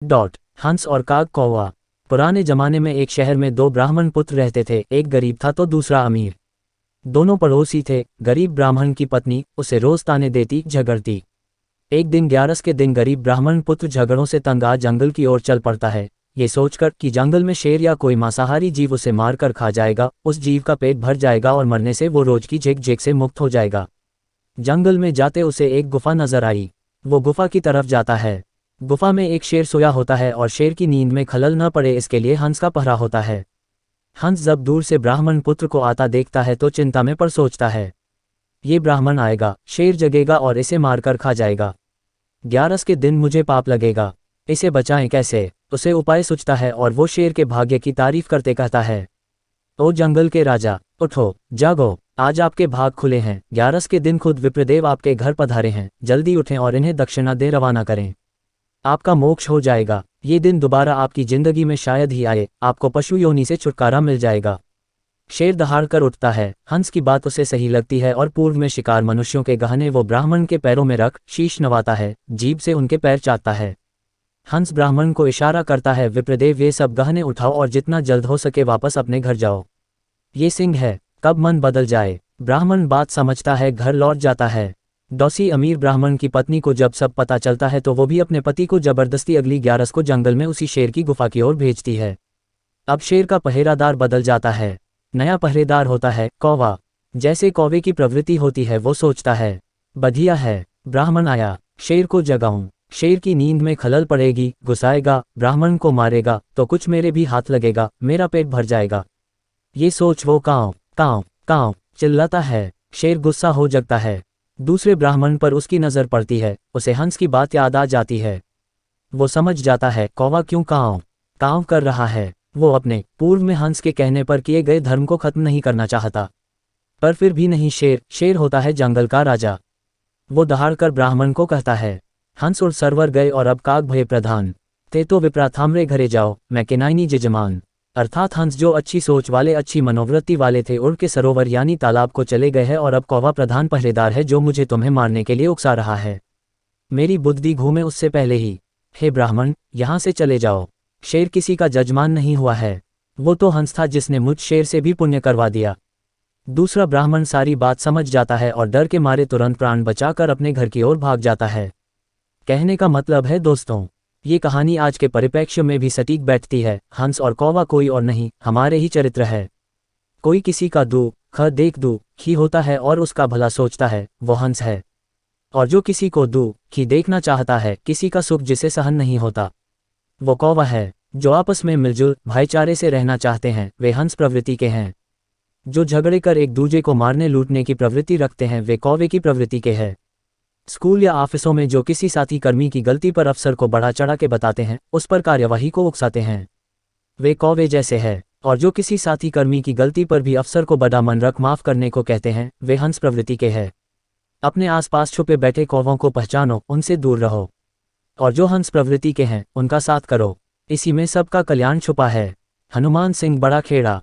हंस और काग कौवा। पुराने जमाने में एक शहर में दो ब्राह्मण पुत्र रहते थे, एक गरीब था तो दूसरा अमीर। दोनों पड़ोसी थे। गरीब ब्राह्मण की पत्नी उसे रोज ताने देती, झगड़ती। एक दिन ग्यारस के दिन गरीब ब्राह्मण पुत्र झगड़ों से तंग आ जंगल की ओर चल पड़ता है, ये सोचकर कि जंगल में शेर या कोई मांसाहारी जीव उसे मारकर खा जाएगा, उस जीव का पेट भर जाएगा और मरने से वो रोज की झेक झेक से मुक्त हो जाएगा। जंगल में जाते उसे एक गुफा नजर आई। वो गुफा की तरफ जाता है। गुफा में एक शेर सोया होता है और शेर की नींद में खलल न पड़े इसके लिए हंस का पहरा होता है। हंस जब दूर से ब्राह्मण पुत्र को आता देखता है तो चिंता में पड़ सोचता है, ये ब्राह्मण आएगा, शेर जगेगा और इसे मारकर खा जाएगा। ग्यारस के दिन मुझे पाप लगेगा, इसे बचाएं कैसे? उसे उपाय सोचता है और वो शेर के भाग्य की तारीफ करते कहता है, ओ जंगल के राजा, उठो, जागो, आज आपके भाग खुले हैं। ग्यारस के दिन खुद विप्रदेव आपके घर पधारे हैं, जल्दी उठें और इन्हें दक्षिणा दे रवाना करें, आपका मोक्ष हो जाएगा। ये दिन दोबारा आपकी जिंदगी में शायद ही आए, आपको पशु योनि से छुटकारा मिल जाएगा। शेर दहाड़ कर उठता है। हंस की बात उसे सही लगती है और पूर्व में शिकार मनुष्यों के गहने वो ब्राह्मण के पैरों में रख शीश नवाता है, जीभ से उनके पैर चाटता है। हंस ब्राह्मण को इशारा करता है, विप्रदेव ये सब गहने उठाओ और जितना जल्द हो सके वापस अपने घर जाओ। ये सिंह है, कब मन बदल जाए। ब्राह्मण बात समझता है, घर लौट जाता है। डौसी अमीर ब्राह्मण की पत्नी को जब सब पता चलता है तो वो भी अपने पति को जबरदस्ती अगली ग्यारस को जंगल में उसी शेर की गुफा की ओर भेजती है। अब शेर का पहरेदार बदल जाता है। नया पहरेदार होता है कौवा। जैसे कौवे की प्रवृत्ति होती है वो सोचता है, बढ़िया है, ब्राह्मण आया, शेर को जगाऊं, शेर की नींद में खलल पड़ेगी, गुस्साएगा, ब्राह्मण को मारेगा तो कुछ मेरे भी हाथ लगेगा, मेरा पेट भर जाएगा। ये सोच वो कांव कांव कांव चिल्लाता है। शेर गुस्सा हो जगता है। दूसरे ब्राह्मण पर उसकी नज़र पड़ती है, उसे हंस की बात याद आ जाती है। वो समझ जाता है कौवा क्यों कांव कांव कर रहा है। वो अपने पूर्व में हंस के कहने पर किए गए धर्म को खत्म नहीं करना चाहता, पर फिर भी नहीं, शेर होता है जंगल का राजा। वो दहाड़कर ब्राह्मण को कहता है, हंस उड़ सरवर गए और अब काग भय प्रधान, ते तो विप्रा थामरे घरे जाओ, मैं किनाइनी जजमान। अर्थात हंस जो अच्छी सोच वाले, अच्छी मनोवृत्ति वाले थे, उड़ के सरोवर यानी तालाब को चले गए हैं और अब कौवा प्रधान पहरेदार है जो मुझे तुम्हें मारने के लिए उकसा रहा है। मेरी बुद्धि घूमे उससे पहले ही। हे ब्राह्मण, यहाँ से चले जाओ। शेर किसी का जजमान नहीं हुआ है, वो तो हंस था जिसने मुझ शेर से भी पुण्य करवा दिया। दूसरा ब्राह्मण सारी बात समझ जाता है और डर के मारे तुरंत प्राण बचाकर अपने घर की ओर भाग जाता है। कहने का मतलब है दोस्तों, ये कहानी आज के परिप्रेक्ष्य में भी सटीक बैठती है। हंस और कौवा कोई और नहीं, हमारे ही चरित्र है। कोई किसी का दुख देख दुखी होता है और उसका भला सोचता है, वो हंस है। और जो किसी को दुखी देखना चाहता है, किसी का सुख जिसे सहन नहीं होता, वो कौवा है। जो आपस में मिलजुल भाईचारे से रहना चाहते हैं, वे हंस प्रवृत्ति के हैं। जो झगड़े कर एक दूसरे को मारने लूटने की प्रवृत्ति रखते हैं, वे कौवे की प्रवृत्ति के हैं। स्कूल या ऑफिसों में जो किसी साथी कर्मी की गलती पर अफसर को बढ़ा चढ़ा के बताते हैं, उस पर कार्यवाही को उकसाते हैं, वे कौवे जैसे हैं। और जो किसी साथी कर्मी की गलती पर भी अफसर को बड़ा मन रख माफ करने को कहते हैं, वे हंस प्रवृत्ति के हैं। अपने आसपास छुपे बैठे कौवों को पहचानो, उनसे दूर रहो, और जो हंस प्रवृत्ति के हैं उनका साथ करो। इसी में सबका कल्याण छुपा है। हनुमान सिंह बड़ा खेड़ा।